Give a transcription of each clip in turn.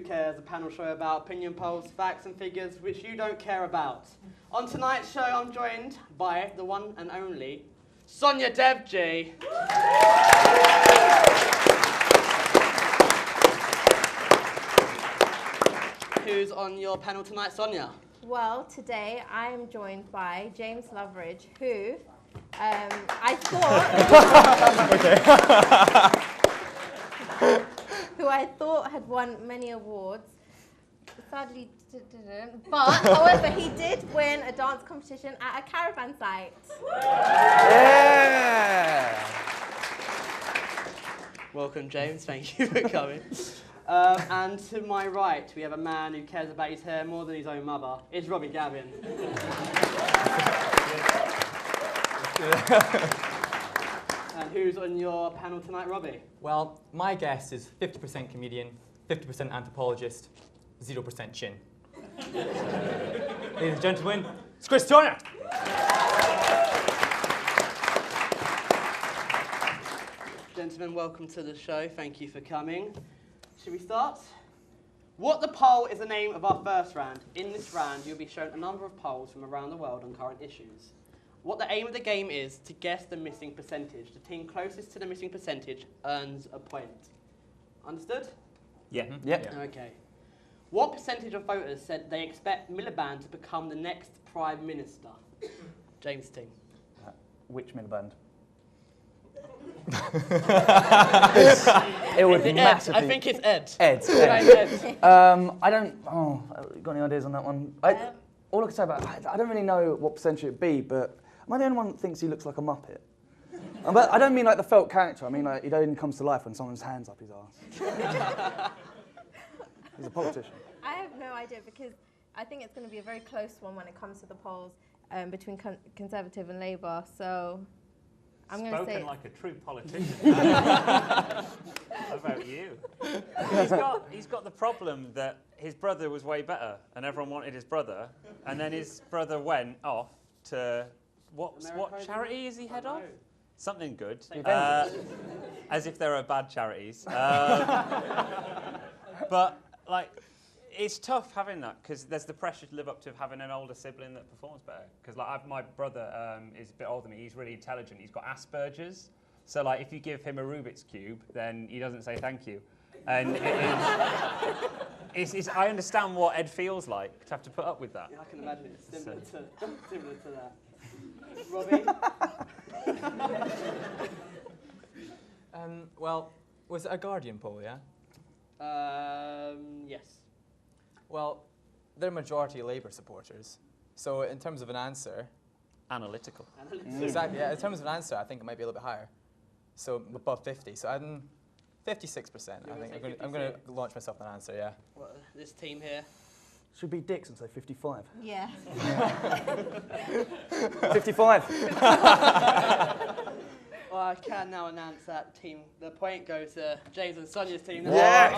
Cares, a panel show about opinion polls, facts and figures which you don't care about. On tonight's show, I'm joined by the one and only Sonia Devji. Who's on your panel tonight, Sonia? Well, today I am joined by James Loveridge, who I thought who I thought had won many awards. Sadly didn't, but however he did win a dance competition at a caravan site. Yeah! Welcome, James. Thank you for coming. And to my right, we have a man who cares about his hair more than his own mother. It's Robbie Gavin. And who's on your panel tonight, Robbie? Well, my guess is 50% comedian, 50% anthropologist, 0% chin. Ladies and gentlemen, it's Chris Turner! Gentlemen, welcome to the show. Thank you for coming. Should we start? What the Poll is the name of our first round. In this round, you'll be shown a number of polls from around the world on current issues. What the aim of the game is to guess the missing percentage. The team closest to the missing percentage earns a point. Understood? Yeah. Yep. Okay. What percentage of voters said they expect Miliband to become the next Prime Minister? James' team. Which Miliband? It would Ed? massively. I think it's Ed. Ed. Right, Ed. I don't. Oh, got any ideas on that one? All I can say about I don't really know what percentage it'd be, but am I the only one that thinks he looks like a Muppet? But I don't mean like the felt character. I mean like he only comes to life when someone's hands up his arse. He's a politician. I have no idea because I think it's going to be a very close one when it comes to the polls between Conservative and Labour. So I'm going to say spoken like a true politician. How about you? He's got the problem that his brother was way better, and everyone wanted his brother, and then his brother went off to what charity is he head of? Something good. As if there are bad charities. But like, it's tough having that because there's the pressure to live up to having an older sibling that performs better. Because like my brother is a bit older than me. He's really intelligent. He's got Asperger's. So like, if you give him a Rubik's cube, then he doesn't say thank you. And I understand what Ed feels like to have to put up with that. Yeah, I can imagine it's similar to that. Robbie? Well, was it a Guardian poll, yeah? Yes. Well, they're majority Labour supporters. So in terms of an answer... Analytical. Exactly, yeah. In terms of an answer, I think it might be a little bit higher. So above 50. So I'm 56%. I think I'm going to launch myself an answer, yeah. Well, this team here. Should be dicks and say 55. yeah. 55. Well, I can now announce that the point goes to James and Sonia's team. Yes!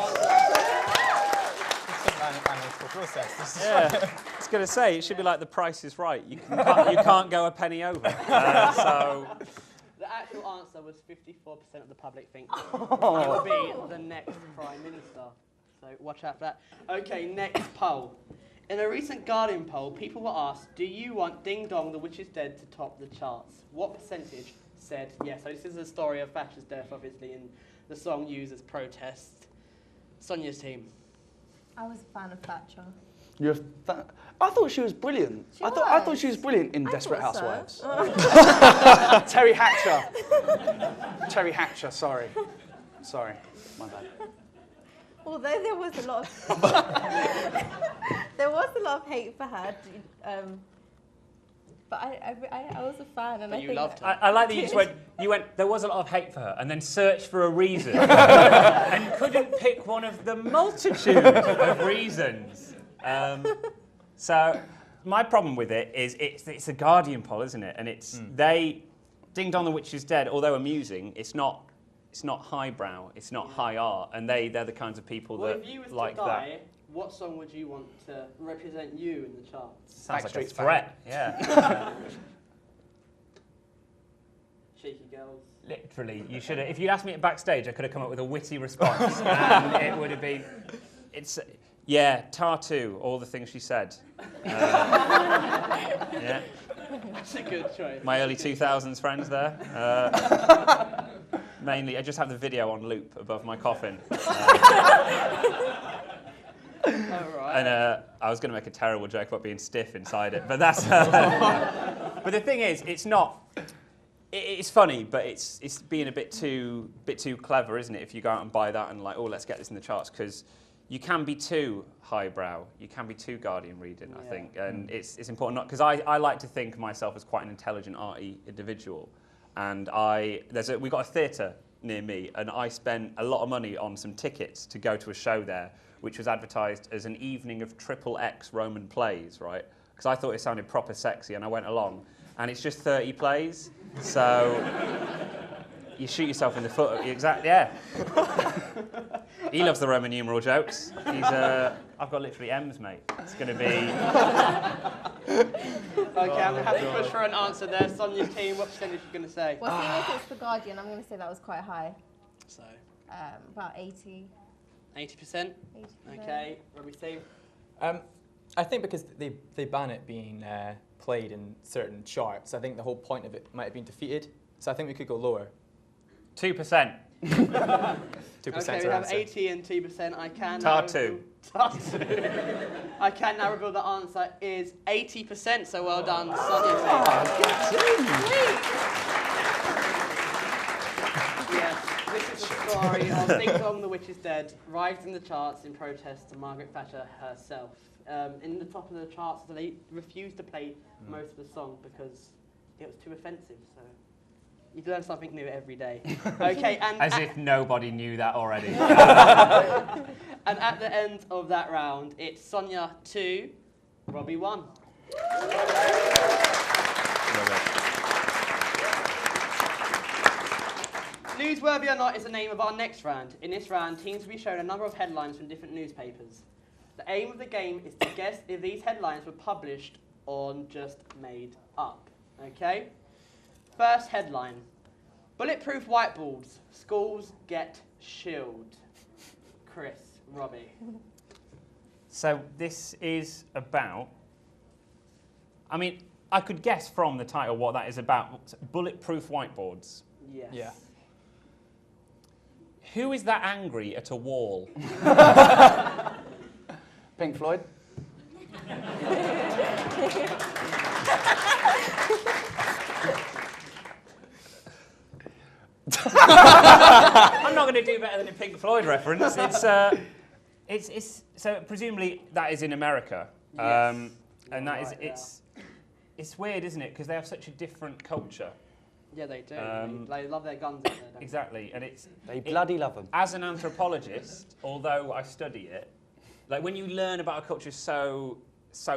It's an analytical process. Yeah, I was going to say, it should be like The Price is Right. You can't go a penny over. So the actual answer was 54% of the public think he will be the next Prime Minister. So watch out for that. Okay, next poll. In a recent Guardian poll, people were asked, do you want Ding Dong, the Witch is Dead to top the charts? What percentage said yes? So this is the story of Thatcher's death, obviously, and the song used as protest. Sonia's team. I was a fan of Thatcher. I thought she was brilliant. I thought she was brilliant in Desperate thought so. Housewives. Terry Hatcher. Terry Hatcher. Sorry, my bad. Although there was a lot of hate for her, but I was a fan, and But I you think loved her. I like that you went, there was a lot of hate for her, and then searched for a reason, and couldn't pick one of the multitude of reasons. So my problem with it is it's a Guardian poll, isn't it? And it's Ding Dong the Witch is Dead, although amusing, it's not highbrow, it's not high art, and they're the kinds of people that if you was like to die, that. what song would you want to represent you in the charts? Sounds like a Backstreet's threat. Yeah. Cheeky Girls. Literally, you should have. If you'd asked me at backstage, I could have come up with a witty response, and it would have been. It's yeah, Tartu. All the things she said. Yeah. That's a good choice. My early 2000s friends there. Mainly, I just have the video on loop above my coffin. And I was going to make a terrible joke about being stiff inside it, but that's. But the thing is, it's not. It's funny, but it's being a bit too clever, isn't it? If you go out and buy that and like, oh, let's get this in the charts, because you can be too highbrow, you can be too Guardian reading, I think, and it's important not because I like to think of myself as quite an intelligent, arty individual, and we got a theatre near me, and I spent a lot of money on some tickets to go to a show there, which was advertised as an evening of XXX Roman plays, right? Because I thought it sounded proper sexy, and I went along, and it's just 30 plays, so you shoot yourself in the foot. Exactly, yeah. He loves the Roman numeral jokes. I've got literally M's, mate. It's going to be. Okay, I'm going to have to push for an answer there. Sonia's team, what percentage are you going to say? Well, seeing as it's the Guardian, I'm going to say that was quite high. So, About 80. 80%? 80%. Okay, Robbie's team. I think because they ban it being played in certain charts, I think the whole point of it might have been defeated. So I think we could go lower. 2%. 2% Okay, we have 80 and 2%. I can Tartu. Tartu. I can now reveal the answer is 80%, so well done, Sonia. Yes, this is the story of Ding Dong, the Witch is Dead, rise in the charts in protest to Margaret Thatcher herself. In the top of the charts, so they refused to play most of the song because it was too offensive. So you learn something new every day. Okay, and as if nobody knew that already. And at the end of that round, it's Sonia 2, Robbie 1. Newsworthy or not is the name of our next round. In this round, teams will be shown a number of headlines from different newspapers. The aim of the game is to guess if these headlines were published or just made up. Okay? First headline. Bulletproof whiteboards. Schools get shilled. Chris, Robbie. So this is about. I mean, I could guess from the title what that is about. Bulletproof whiteboards. Yes. Yeah. Who is that angry at a wall? Pink Floyd. I'm not going to do better than a Pink Floyd reference. It's so presumably that is in America, Yes. and that is Right, it's weird, isn't it? Because they have such a different culture. Yeah, they do. They love their guns out there, don't Exactly, and it's They bloody love them. as an anthropologist, although I study it, like when you learn about a culture so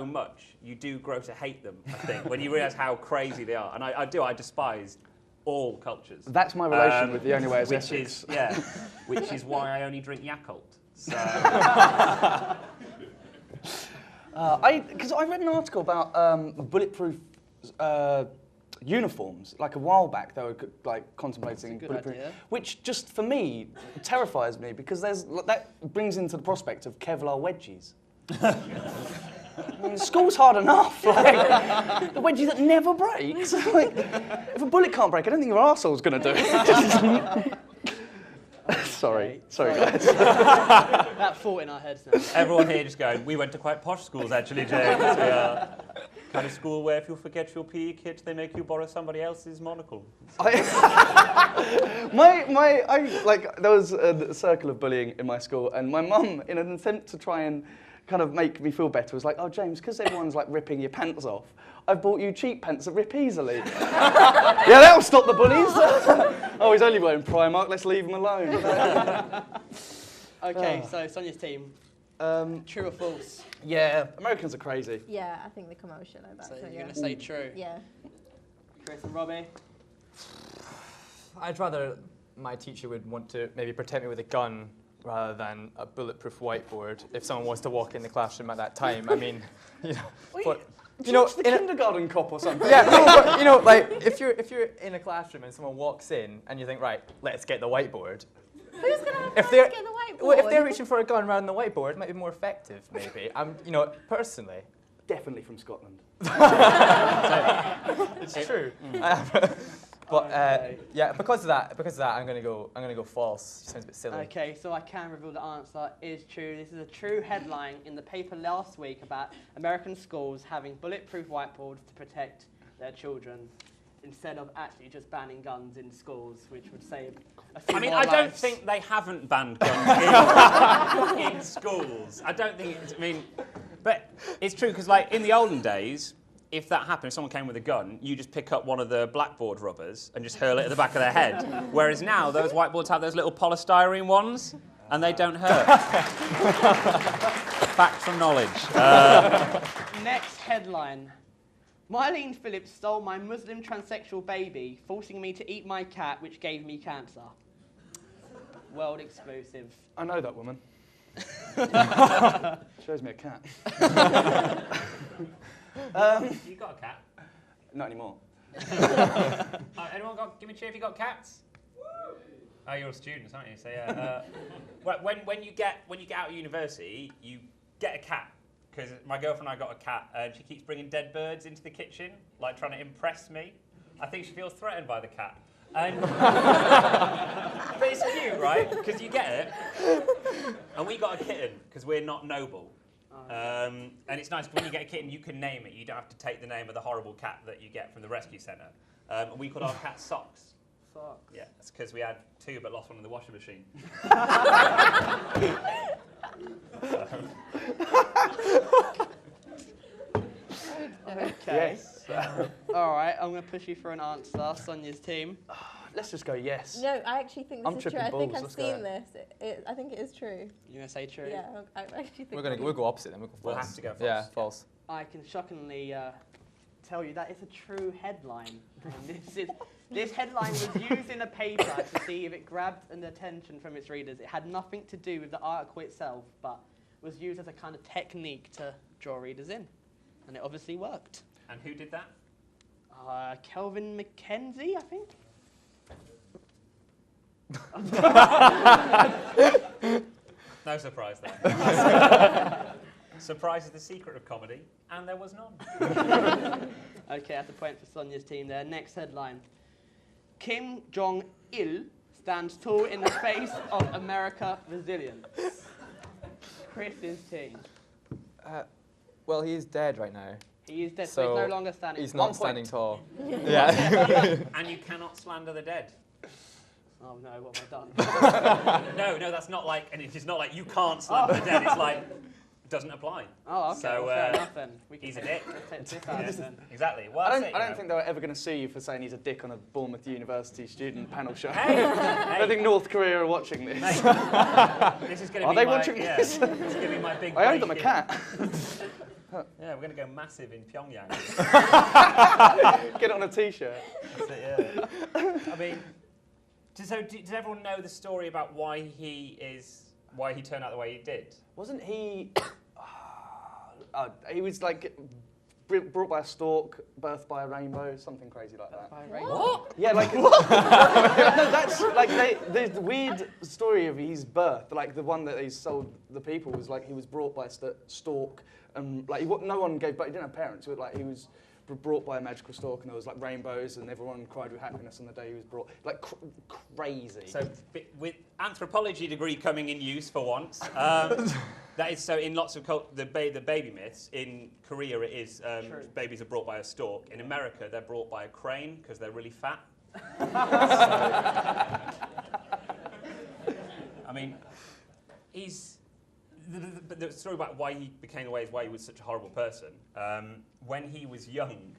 much, you do grow to hate them. I think when you realise how crazy they are, and I despise all cultures. That's my relation with the only way is which Essex. is which is why I only drink Yakult. So Because I read an article about bulletproof uniforms, like a while back. They were like contemplating good bulletproof, idea. which just for me terrifies me because that brings into the prospect of Kevlar wedgies. I mean, school's hard enough. Like, the wedgie that never breaks. Like, if a bullet can't break, I don't think your arsehole's going to do it. Sorry guys. That thought in our heads now. everyone here just going, we went to quite posh schools actually, James. We are kind of school where if you forget your PE kit, they make you borrow somebody else's monocle. There was a circle of bullying in my school, and my mum, in an attempt to try and kind of make me feel better, was like, "Oh, James, because everyone's like ripping your pants off, I've bought you cheap pants that rip easily." Yeah, that'll stop the bullies. Oh, he's only wearing Primark. Let's leave him alone. Okay, so Sonia's team. True or false? Yeah, Americans are crazy. Yeah, I think they come out with shit like that. So So, you're yeah. going to say true. Yeah. Chris and Robbie? I'd rather my teacher would want to maybe protect me with a gun rather than a bulletproof whiteboard if someone was to walk in the classroom at that time. I mean, you know, but, Do you watch the Kindergarten Cop or something? yeah, no, but, you know, like if you're in a classroom and someone walks in and you think, right, let's get the whiteboard, Who's going to have If time they're to get the whiteboard? well, if they're reaching for a gun around the whiteboard, it might be more effective. Maybe. Personally, Definitely from Scotland. it's true. But Okay. yeah, because of that, I'm gonna go false. Sounds a bit silly. Okay, so I can reveal the answer is true. This is a true headline in the paper last week about American schools having bulletproof whiteboards to protect their children instead of actually just banning guns in schools, which would save a few I mean, more I don't lives. think they haven't banned guns in schools. I don't think it's, but it's true because, like, in the olden days, if that happened, if someone came with a gun, you just pick up one of the blackboard rubbers and just hurl it at the back of their head. Whereas now, those whiteboards have those little polystyrene ones, and they don't hurt. Fact from knowledge. Next headline. Mylene Phillips stole my Muslim transsexual baby, forcing me to eat my cat, which gave me cancer. World exclusive. I know that woman. Shows me a cat. You got a cat? Not anymore. Anyone got? Give me a cheer if you got cats. Oh, you're students, aren't you? So yeah. When you get out of university, you get a cat. Because my girlfriend and I got a cat, and she keeps bringing dead birds into the kitchen, like trying to impress me. I think she feels threatened by the cat. And but it's cute, right? Because you get it. And we got a kitten because we're not noble. And it's nice when you get a kitten, you can name it. You don't have to take the name of the horrible cat that you get from the rescue centre. And we called our cat Socks. Socks. Yeah, it's because we had two but lost one in the washing machine. Okay. Yes. All right, I'm going to push you for an answer. Sonia's team. Let's just go yes. No, I actually think this I'm is true. tripping I think balls, I've let's go. seen this. I think it is true. You're going to say true? Yeah, I actually think We'll go opposite then. We'll go false. We'll have to go false. Yeah, false. I can shockingly tell you that it's a true headline. And this headline was used in a paper to see if it grabbed an attention from its readers. It had nothing to do with the article itself, but was used as a kind of technique to draw readers in. And it obviously worked. And who did that? Kelvin McKenzie, I think. No surprise there. Surprise is the secret of comedy, and there was none. Okay, that's a point for Sonia's team there. Next headline. Kim Jong-il stands tall in the face of America resilience. Chris's team. Well, he is dead right now. He is dead, so he's no longer standing. He's 1 not point. standing tall. Yeah. And you cannot slander the dead. Oh no, what have I done? No, that's not like, and it's not like you can't slander the dead. It's like, it doesn't apply. Oh, okay, So, well, fair enough then. We can he's a take- dick. let's take this out Yes, then. exactly. Well, I that's don't it, think they were ever going to sue you for saying he's a dick on a Bournemouth University student panel show. Hey, I don't think North Korea are watching this. this is going to Are be they my, watching yeah, this? This is going to be my big. I owe them a break-in. cat. Yeah, we're going to go massive in Pyongyang. Get it on a t-shirt. That's it, yeah. I mean, does everyone know the story about why he turned out the way he did? Wasn't he? He was like brought by a stork, birthed by a rainbow, something crazy like that. What? Yeah, like no, that's like the weird story of his birth. Like the one that they sold the people was like he was brought by a stork, and like no one gave, but he didn't have parents. It was like he was brought by a magical stork, and there was like rainbows, and everyone cried with happiness on the day he was brought. Like crazy. So, with anthropology degree coming in use for once, that is so. In lots of the baby myths in Korea, it is babies are brought by a stork. In America, they're brought by a crane because they're really fat. I mean, he's. But the story about why he became the way is why he was such a horrible person. When he was young,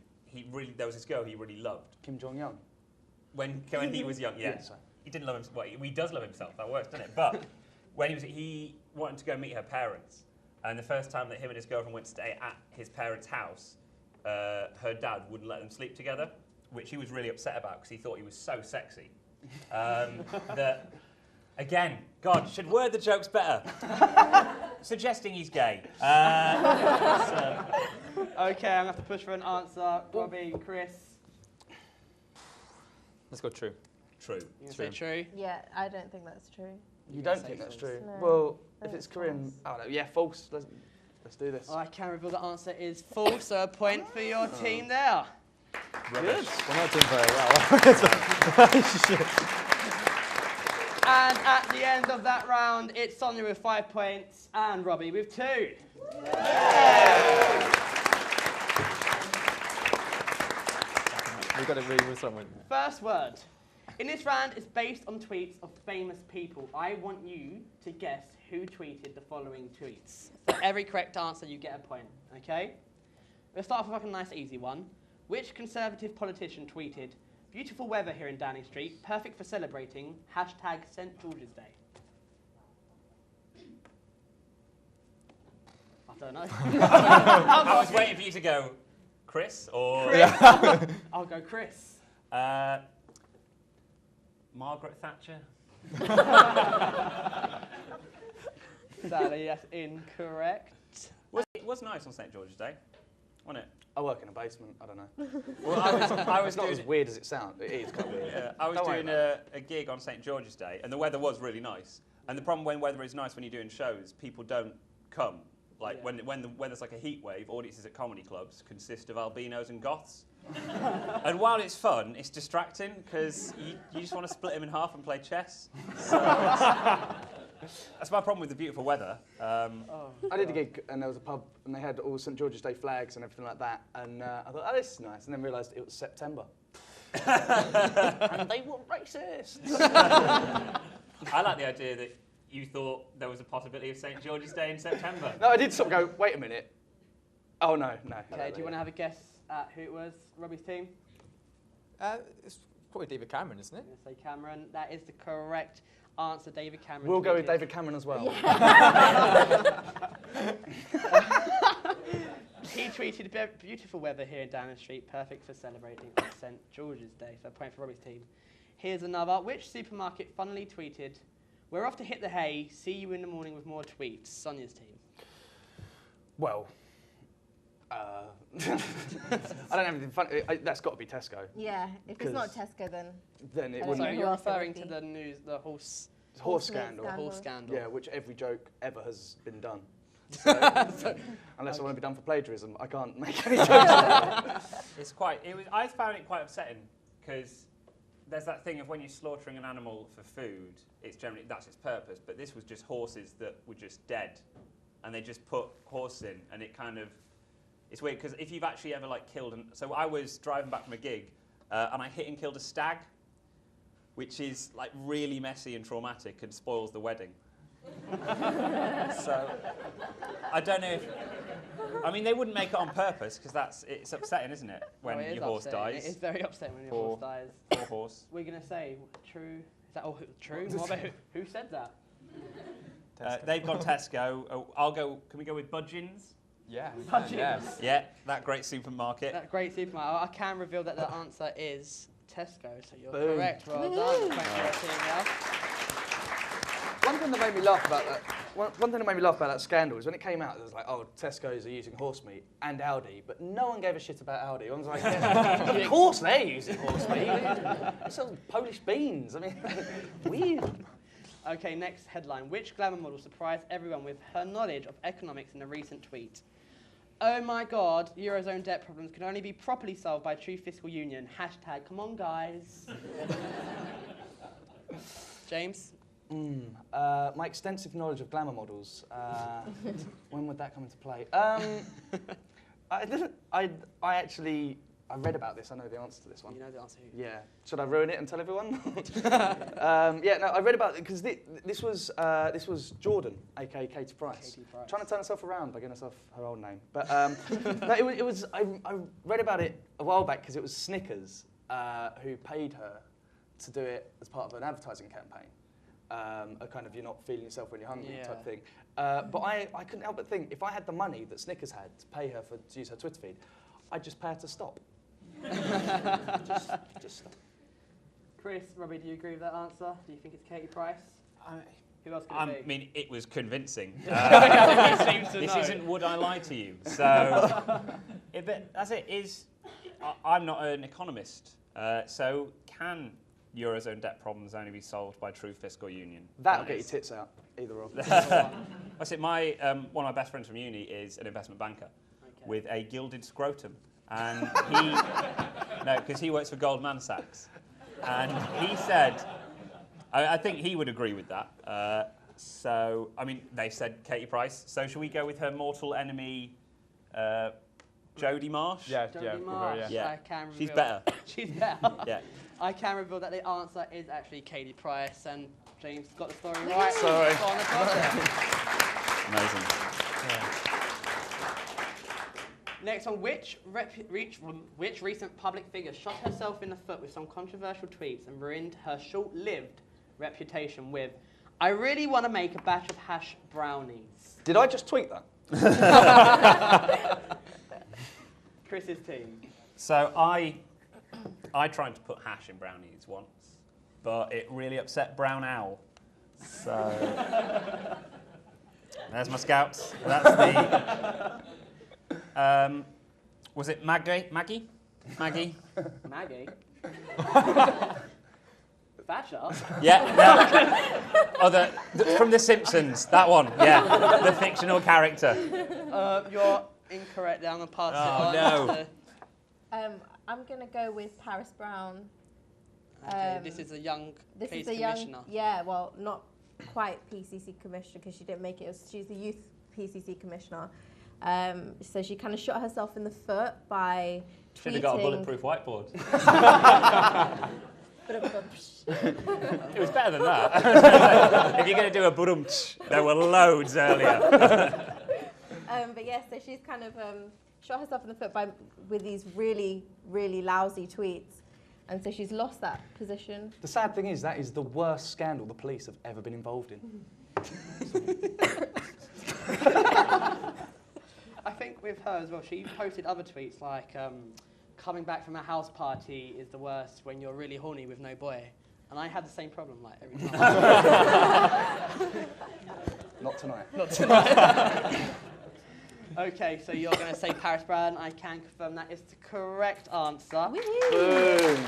there was this girl he really loved. Kim Jong-un. When he was young, yeah. sorry. He didn't love himself. Well, he does love himself. That works, doesn't it? But when he wanted to go meet her parents, and the first time that him and his girlfriend went to stay at his parents' house, her dad wouldn't let them sleep together, which he was really upset about because he thought he was so sexy. That, again, God, should word the jokes better. Suggesting he's gay. Okay, I'm going to have to push for an answer. Robbie, Chris. Let's go true. true. You say true? Yeah, I don't think that's true. You don't think that's true? No. Well, I if think it's Korean, false. I don't know. Yeah, false. Let's do this. I can reveal the answer is false, so a point for your team there. Good. We're not doing very well. And at the end of that round, it's Sonia with 5 points and Robbie with 2. We've got to read with someone. First word. In this round, it's based on tweets of famous people. I want you to guess who tweeted the following tweets. For every correct answer, you get a point, okay? We'll start off with like a nice easy one. Which Conservative politician tweeted, "Beautiful weather here in Downing Street, perfect for celebrating, hashtag St. George's Day"? I don't know. I was waiting for you to go, Chris, or... I'll go Chris. Margaret Thatcher. Sadly, that's incorrect. It was nice on St. George's Day, wasn't it? I work in a basement. I don't know. Well, I was It's not doing, as weird as it sounds. It is kind of weird. yeah, I was Don't worry doing a gig on St. George's Day, and the weather was really nice. And the problem when weather is nice when you're doing shows, people don't come. Like Yeah. when the weather's like a heat wave, audiences at comedy clubs consist of albinos and goths. And while it's fun, it's distracting because you just want to split them in half and play chess. So that's my problem with the beautiful weather. I did a gig and there was a pub and they had all St George's Day flags and everything like that. And I thought, oh, this is nice. And then realised it was September. And they were racist. I like the idea that you thought there was a possibility of St. George's Day in September. No, I did sort of go, wait a minute. Oh, no. Okay, do you want to have a guess at who it was? Robbie's team? It's probably David Cameron, isn't it? I'm going to say Cameron. That is the correct answer. David Cameron. We'll go with tweeted. David Cameron as well. He tweeted, "Beautiful weather here in Downing Street, perfect for celebrating on St. George's Day." So a point for Robbie's team. Here's another. Which supermarket funnily tweeted, "We're off to hit the hay. See you in the morning with more tweets." Sonia's team. Well, I don't have anything funny. That's got to be Tesco. Yeah, if it's not 'Cause- Tesco, then Then it I don't So wouldn't know. be you're who else it referring would to be. the news, the horse horse Horse meat scandal. scandal. horse scandal. Yeah, which every joke ever has been done. So, unless I want to be done for plagiarism, I can't make any jokes. It's quite. I found it quite upsetting because there's that thing of when you're slaughtering an animal for food, it's generally that's its purpose. But this was just horses that were just dead, and they just put horse in, and it kind of it's weird because if you've actually ever like killed so I was driving back from a gig, and I hit and killed a stag, which is like really messy and traumatic and spoils the wedding. So I don't know if I mean they wouldn't make it on purpose because it's upsetting, isn't it, when Oh, it is your horse upsetting. dies? It is very upsetting when your Poor- horse dies. Poor horse. We're going to say true. Is that all true? What about who said that? They've gone Tesco. Oh, I'll go. Can we go with Budgeons? Yeah. Budgies. Yes. Yeah, that great supermarket. That great supermarket. I can reveal that the answer is Tesco, so you're Boom. correct. Well done. Thank you, team. Now. One thing that made me laugh about that. One thing that made me laugh about that scandal is when it came out, it was like, oh, Tesco's are using horse meat and Aldi, but no one gave a shit about Aldi. Everyone was like, yeah, of course they're using horse meat. They sell Polish beans. I mean, weird. Okay, next headline. Which glamour model surprised everyone with her knowledge of economics in a recent tweet? Oh my God, Eurozone debt problems can only be properly solved by true fiscal union. Hashtag, come on, guys. James? My extensive knowledge of glamour models. When would that come into play? I read about this. I know the answer to this one. You know the answer. Yeah. Should I ruin it and tell everyone? Yeah. No, I read about it because this was Jordan, aka Katie Price, Katie Price. trying to turn herself around by giving herself her old name. But no, it was. I read about it a while back because it was Snickers who paid her to do it as part of an advertising campaign. A kind of you're not feeling yourself when you're hungry Yeah. type thing. But I couldn't help but think if I had the money that Snickers had to pay her to use her Twitter feed, I'd just pay her to stop. just stop. Chris, Robbie, do you agree with that answer? Do you think it's Katie Price? Who else could I it be? mean, it was convincing. He seems to This know. isn't would I lie to you. So, but that's it. I'm not an economist. So can Eurozone debt problems only be solved by true fiscal union. That'll get your tits out, either or. I said one of my best friends from uni is an investment banker with a gilded scrotum, and because he works for Goldman Sachs, and he said, I think he would agree with that. So, I mean, they said Katie Price. So, should we go with her mortal enemy, Jodie Marsh? Yeah, Jodie Marsh. Yeah. I can reveal She's better. She's better. Yeah. I can reveal that the answer is actually Katie Price, and James got the story right. Sorry. It's on the project. Amazing. Next one, which recent public figure shot herself in the foot with some controversial tweets and ruined her short-lived reputation with, "I really want to make a batch of hash brownies"? Did I just tweet that? Chris's team. So I tried to put hash in brownies once, but it really upset Brown Owl. So there's my scouts. That's the. Was it Maggie? Maggie? Thatcher? Yeah. Oh, from The Simpsons. That one. Yeah. The fictional character. You're incorrect. I'm going to pass it on. No. I'm going to go with Paris Brown. Okay, this is a young police commissioner. Yeah, well, not quite PCC commissioner because she didn't make it. She's the youth PCC commissioner. So she kind of shot herself in the foot by tweeting. Should have got a bulletproof whiteboard. It was better than that. If you're going to do a budumch, there were loads earlier. But yeah, so she's kind of shot herself in the foot with these really, really lousy tweets. And so she's lost that position. The sad thing is, that is the worst scandal the police have ever been involved in. I think with her as well, she posted other tweets like, coming back from a house party is the worst when you're really horny with no boy. And I had the same problem like every time. Not tonight. Not tonight. Okay, so you're going to say Paris Brown. I can confirm that is the correct answer. Boom.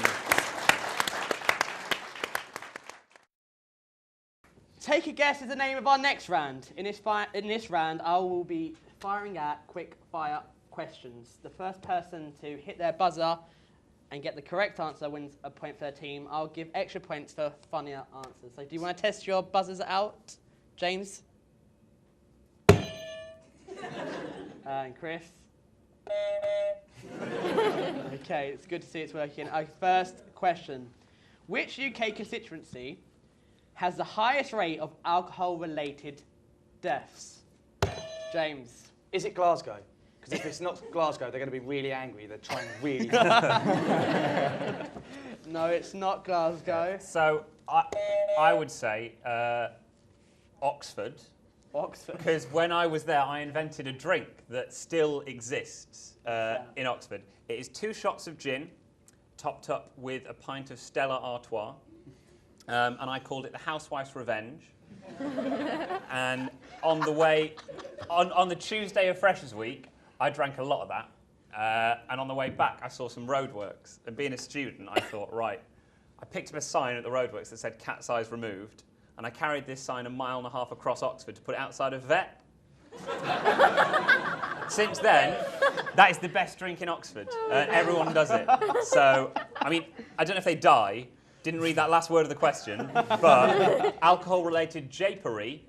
Take a guess is the name of our next round. In this round, I will be firing at quick fire questions. The first person to hit their buzzer and get the correct answer wins a point for their team. I'll give extra points for funnier answers. So do you want to test your buzzers out, James? And Chris? Okay, it's good to see it's working. Our first question. Which UK constituency has the highest rate of alcohol-related deaths? James? Is it Glasgow? Because if it's not Glasgow, they're going to be really angry. They're trying really hard. No, it's not Glasgow. So I would say Oxford. Oxford. Because when I was there, I invented a drink that still exists in Oxford. It is 2 shots of gin, topped up with a pint of Stella Artois, and I called it the Housewife's Revenge. And on the way, on the Tuesday of Freshers Week, I drank a lot of that. And on the way back, I saw some roadworks. And being a student, I thought, right, I picked up a sign at the roadworks that said cat's eyes removed. And I carried this sign 1.5 miles across Oxford to put it outside a vet. Since then, that is the best drink in Oxford. Everyone does it. So, I mean, I don't know if they die. Didn't read that last word of the question. But alcohol-related japery.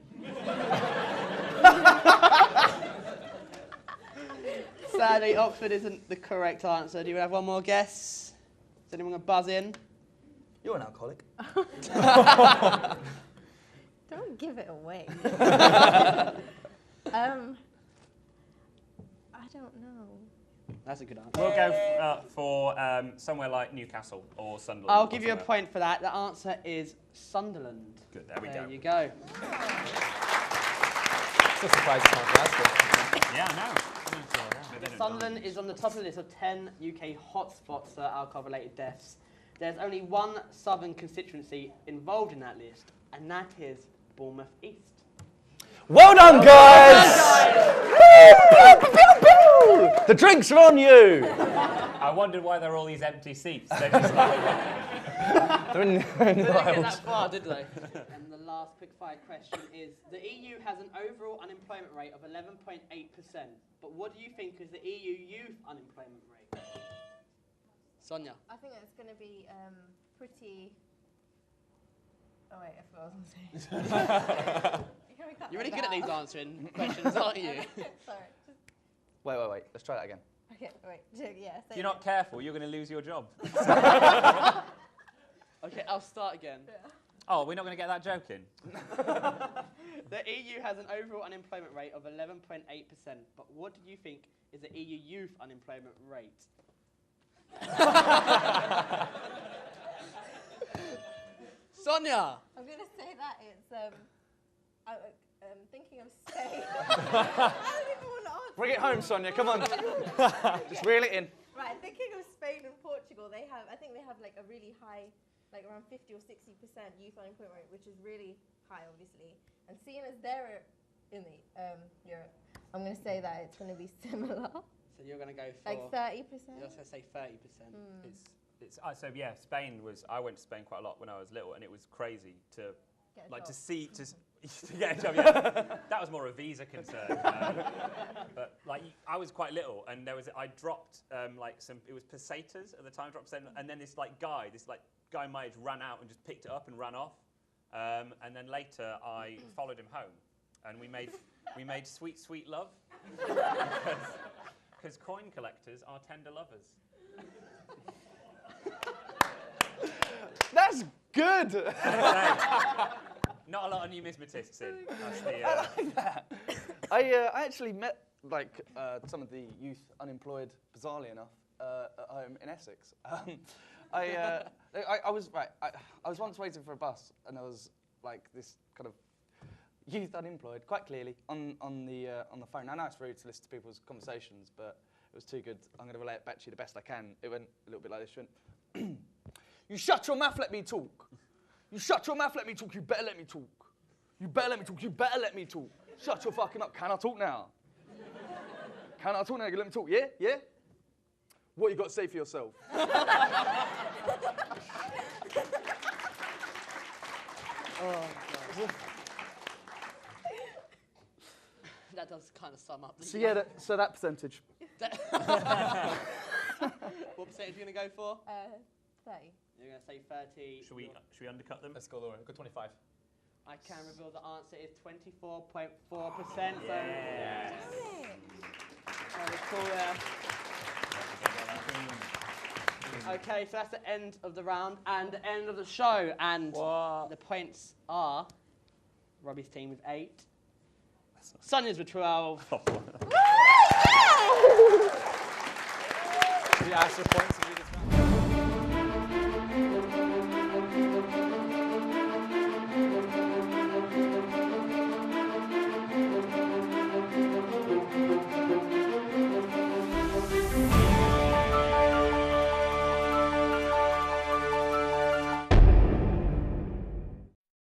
Sadly, Oxford isn't the correct answer. Do you have one more guess? Is anyone going to buzz in? You're an alcoholic. Don't give it away. I don't know. That's a good answer. We'll go for somewhere like Newcastle or Sunderland. I'll give you a point for that. The answer is Sunderland. Good, there we go. There you go. It's a surprise it's not Glasgow. Yeah, I know. Sunderland is on the top of the list of 10 UK hotspots for alcohol-related deaths. There's only one southern constituency involved in that list, and that is Bournemouth East. Well done, guys! Woo! The drinks are on you. I wondered why there are all these empty seats. They're just like, They're in They didn't get that far, did they? And the last quick-fire question is, the EU has an overall unemployment rate of 11.8%, but what do you think is the EU youth unemployment rate? Sonia. I think it's going to be pretty... Oh, wait, I forgot what I was going to say. You're really good at these answering questions, aren't you? Sorry. Wait. Let's try that again. Okay, wait. Yeah. if you're not careful, you're going to lose your job. Okay, I'll start again. Oh, we're not going to get that joke in? The EU has an overall unemployment rate of 11.8%, but what do you think is the EU youth unemployment rate? Sonia! I'm going to say that it's... I'm thinking of Spain. I don't even want to answer. Bring it home, Sonia. Come on. Just reel it in. Right, thinking of Spain and Portugal, I think they have like a really high, like around 50 or 60% youth unemployment rate, which is really high, obviously. And seeing as they're in the Europe, I'm going to say that it's going to be similar. So you're going to go for... Like 30%? You're going to say 30%. So yeah, Spain was. I went to Spain quite a lot when I was little, and it was crazy to to get a job. Yeah, that was more a visa concern. But like, I was quite little, and I dropped it was pesetas at the time, and then this guy my age ran out and just picked it up and ran off, and then later I followed him home, and we made sweet love, because coin collectors are tender lovers. That's good. Not a lot of numismatists in. That's the, I like that. I actually met some of the youth unemployed, bizarrely enough, at home in Essex. I was once waiting for a bus, and there was like this kind of youth unemployed, quite clearly, on the phone. I know it's rude to listen to people's conversations, but it was too good. I'm going to relay it back to you the best I can. It went a little bit like this. It went, you shut your mouth, let me talk. You shut your mouth, let me talk. You better let me talk. You better let me talk. You better let me talk. Shut your fucking up. Can I talk now? Can I talk now? You let me talk. Yeah? Yeah? What you got to say for yourself? That does kind of sum up. So yeah, that percentage. What percentage are you going to go for? 30. You're going to say 30. Should we undercut them? Let's go lower. Go 25. I can reveal the answer is 24.4%. Yeah. That was cool there. Okay, so that's the end of the round and the end of the show. And the points are Robbie's team with 8. Sonia's with 12. Did you ask your points?